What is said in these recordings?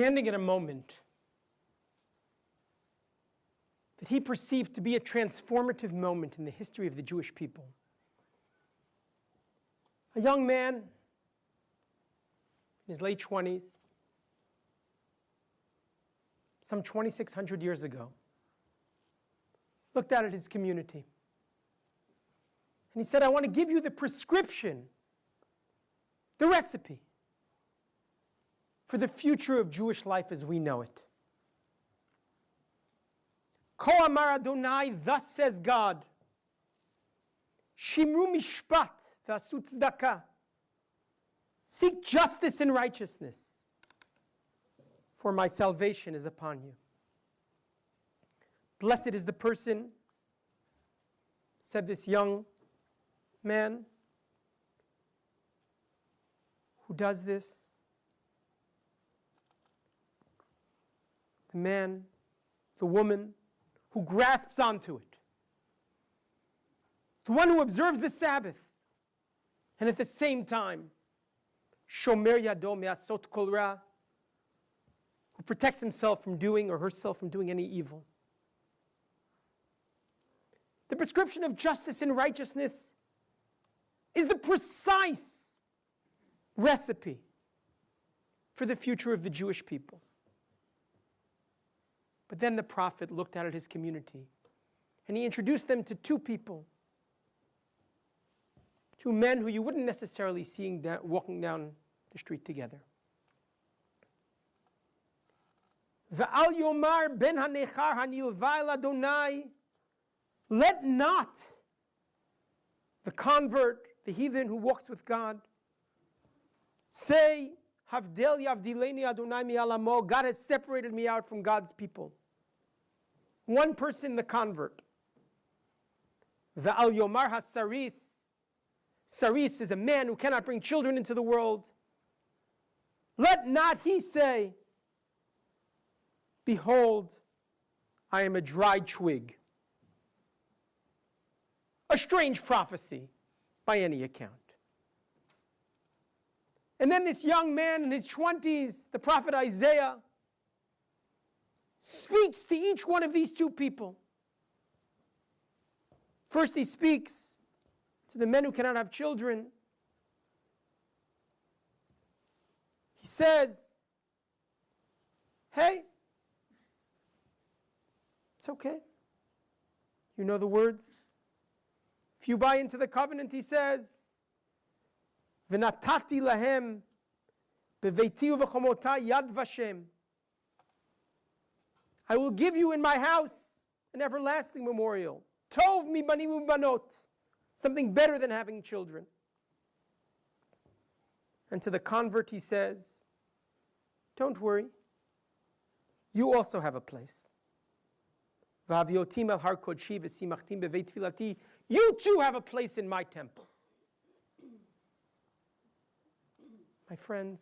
standing at a moment that he perceived to be a transformative moment in the history of the Jewish people. A young man in his late 20s, some 2,600 years ago, looked out at his community. And he said, I want to give you the prescription, the recipe for the future of Jewish life as we know it. Ko amar Adonai, thus says God, Shimru mishpat v'asu tzedakah. Seek justice and righteousness, for my salvation is upon you. Blessed is the person, said this young man, who does this. The man, the woman, who grasps onto it. The one who observes the Sabbath, and at the same time, shomer yado me'asot kol ra, who protects himself from doing or herself from doing any evil. The prescription of justice and righteousness is the precise recipe for the future of the Jewish people. But then the prophet looked out at his community and he introduced them to two people, two men who you wouldn't necessarily see walking down the street together. V'al yomar ben hanechar hanilva el Adonai, let not the convert, the heathen who walks with God, say, Havdel yavdileni Adonai mi'alamo, God has separated me out from God's people. One person, the convert. V'al yomar hasaris, saris is a man who cannot bring children into the world. Let not he say, behold, I am a dried twig. A strange prophecy by any account. And then this young man in his 20s, the prophet Isaiah, speaks to each one of these two people. First he speaks to the men who cannot have children. He says, hey, it's okay. You know the words. If you buy into the covenant, he says, V'natati lahem beveiti u'v'chomotai yad vashem. I will give you in my house an everlasting memorial. Tov mi banim u'banot. Something better than having children. And to the convert he says, don't worry. You also have a place. V'aviotim el har kodshi v'simachtim beveit tfilati. You too have a place in my temple. My friends,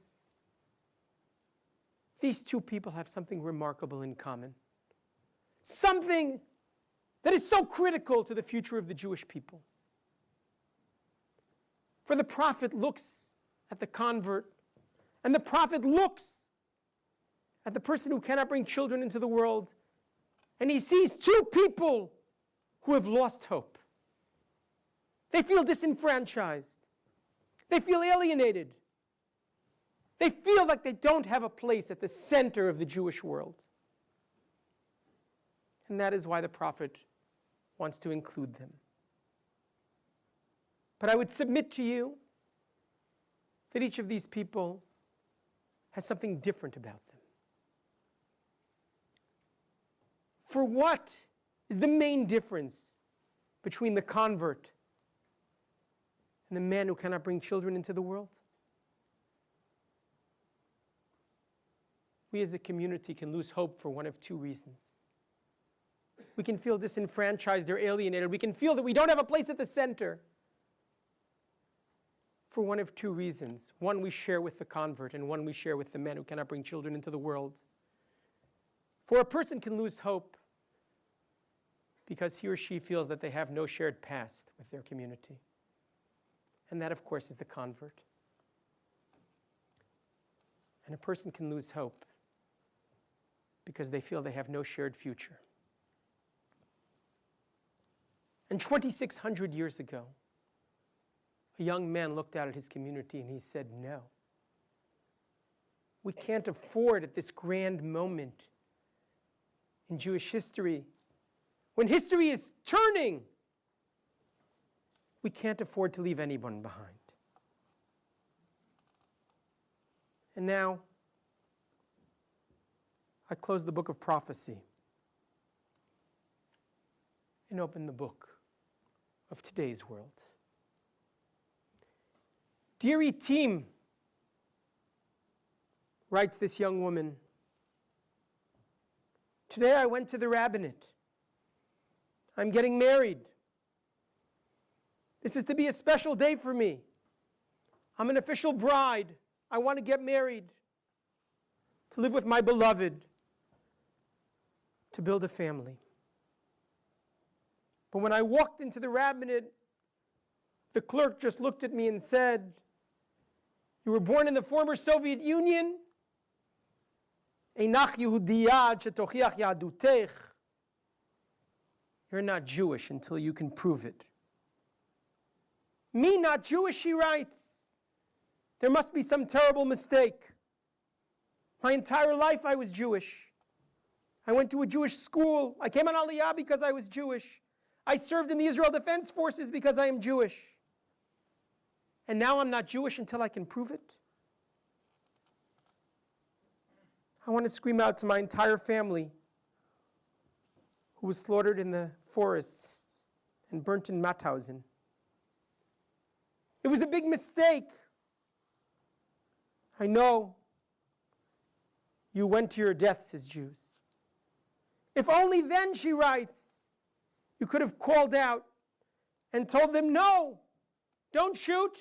these two people have something remarkable in common. Something that is so critical to the future of the Jewish people. For the prophet looks at the convert, and the prophet looks at the person who cannot bring children into the world, and he sees two people who have lost hope. They feel disenfranchised. They feel alienated. They feel like they don't have a place at the center of the Jewish world. And that is why the prophet wants to include them. But I would submit to you that each of these people has something different about them. For what is the main difference between the convert and the man who cannot bring children into the world? We as a community can lose hope for one of two reasons. We can feel disenfranchised or alienated. We can feel that we don't have a place at the center for one of two reasons. One we share with the convert, and one we share with the man who cannot bring children into the world. For a person can lose hope because he or she feels that they have no shared past with their community. And that, of course, is the convert. And a person can lose hope because they feel they have no shared future. And 2,600 years ago, a young man looked out at his community and he said, no. We can't afford at this grand moment in Jewish history, when history is turning, we can't afford to leave anyone behind. And now, I close the book of prophecy and open the book of today's world. Dear Etim, writes this young woman, today I went to the rabbinate. I'm getting married. This is to be a special day for me. I'm an official bride. I want to get married, to live with my beloved, to build a family. But when I walked into the rabbinate, the clerk just looked at me and said, you were born in the former Soviet Union? Einach Yehudiya ad shetochiach yahadutech. You're not Jewish until you can prove it. Me not Jewish, she writes. There must be some terrible mistake. My entire life I was Jewish. I went to a Jewish school. I came on Aliyah because I was Jewish. I served in the Israel Defense Forces because I am Jewish. And now I'm not Jewish until I can prove it? I want to scream out to my entire family who was slaughtered in the forests and burnt in Mauthausen. It was a big mistake. I know you went to your deaths as Jews. If only then, she writes, you could have called out and told them, no, don't shoot.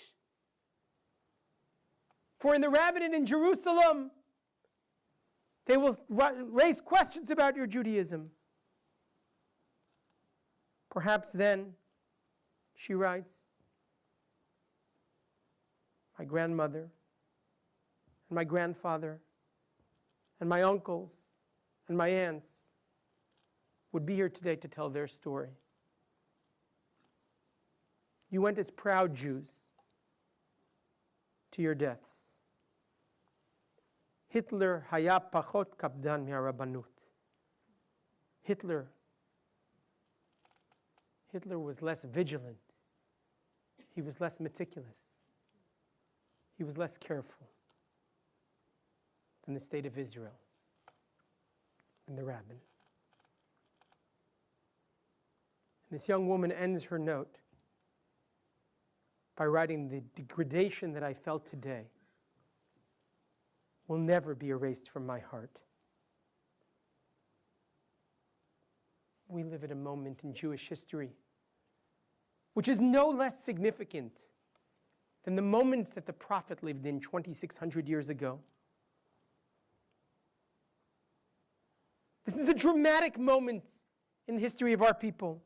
For in the rabbinate in Jerusalem, they will raise questions about your Judaism. Perhaps then, she writes, my grandmother and my grandfather and my uncles and my aunts would be here today to tell their story. You went as proud Jews to your deaths. Hitler haya pachot kapdan mi'arabanut. Hitler was less vigilant. He was less meticulous. He was less careful than the state of Israel and the rabbinate. And this young woman ends her note by writing, the degradation that I felt today will never be erased from my heart. We live at a moment in Jewish history which is no less significant than the moment that the prophet lived in 2,600 years ago. This is a dramatic moment in the history of our people.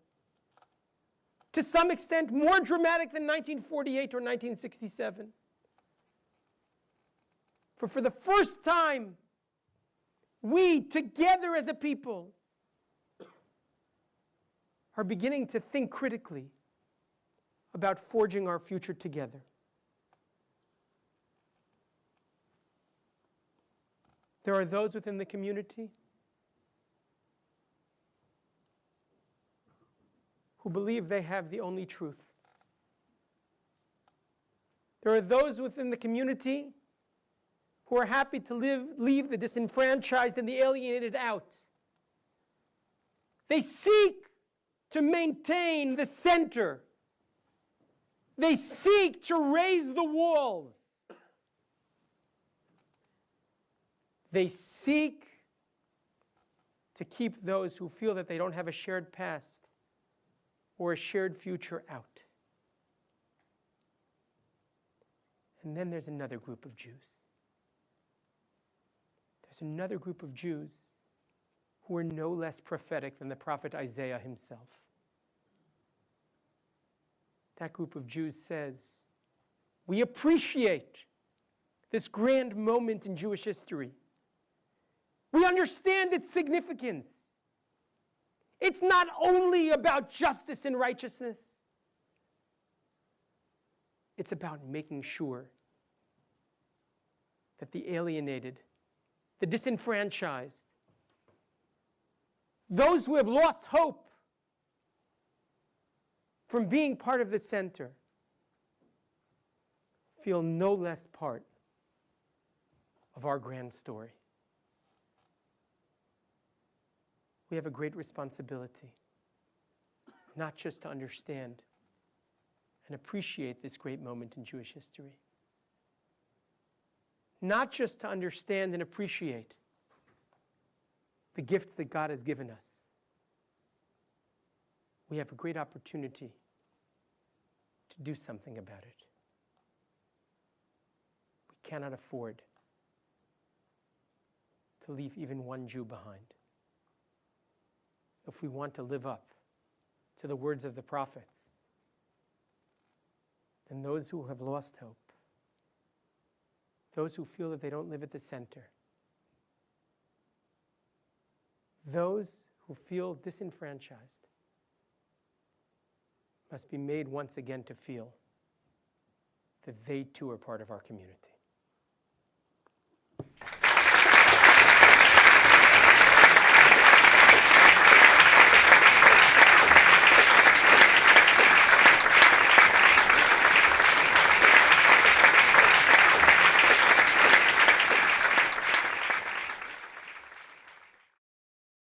To some extent, more dramatic than 1948 or 1967. For the first time, we, together as a people, are beginning to think critically about forging our future together. There are those within the community who believe they have the only truth. There are those within the community who are happy to leave the disenfranchised and the alienated out. They seek to maintain the center. They seek to raise the walls. They seek to keep those who feel that they don't have a shared past or a shared future out. And then there's another group of Jews. There's another group of Jews who are no less prophetic than the prophet Isaiah himself. That group of Jews says, we appreciate this grand moment in Jewish history. We understand its significance. It's not only about justice and righteousness. It's about making sure that the alienated, the disenfranchised, those who have lost hope from being part of the center, feel no less part of our grand story. We have a great responsibility, not just to understand and appreciate this great moment in Jewish history, not just to understand and appreciate the gifts that God has given us. We have a great opportunity to do something about it. We cannot afford to leave even one Jew behind. If we want to live up to the words of the prophets, then those who have lost hope, those who feel that they don't live at the center, those who feel disenfranchised, must be made once again to feel that they too are part of our community.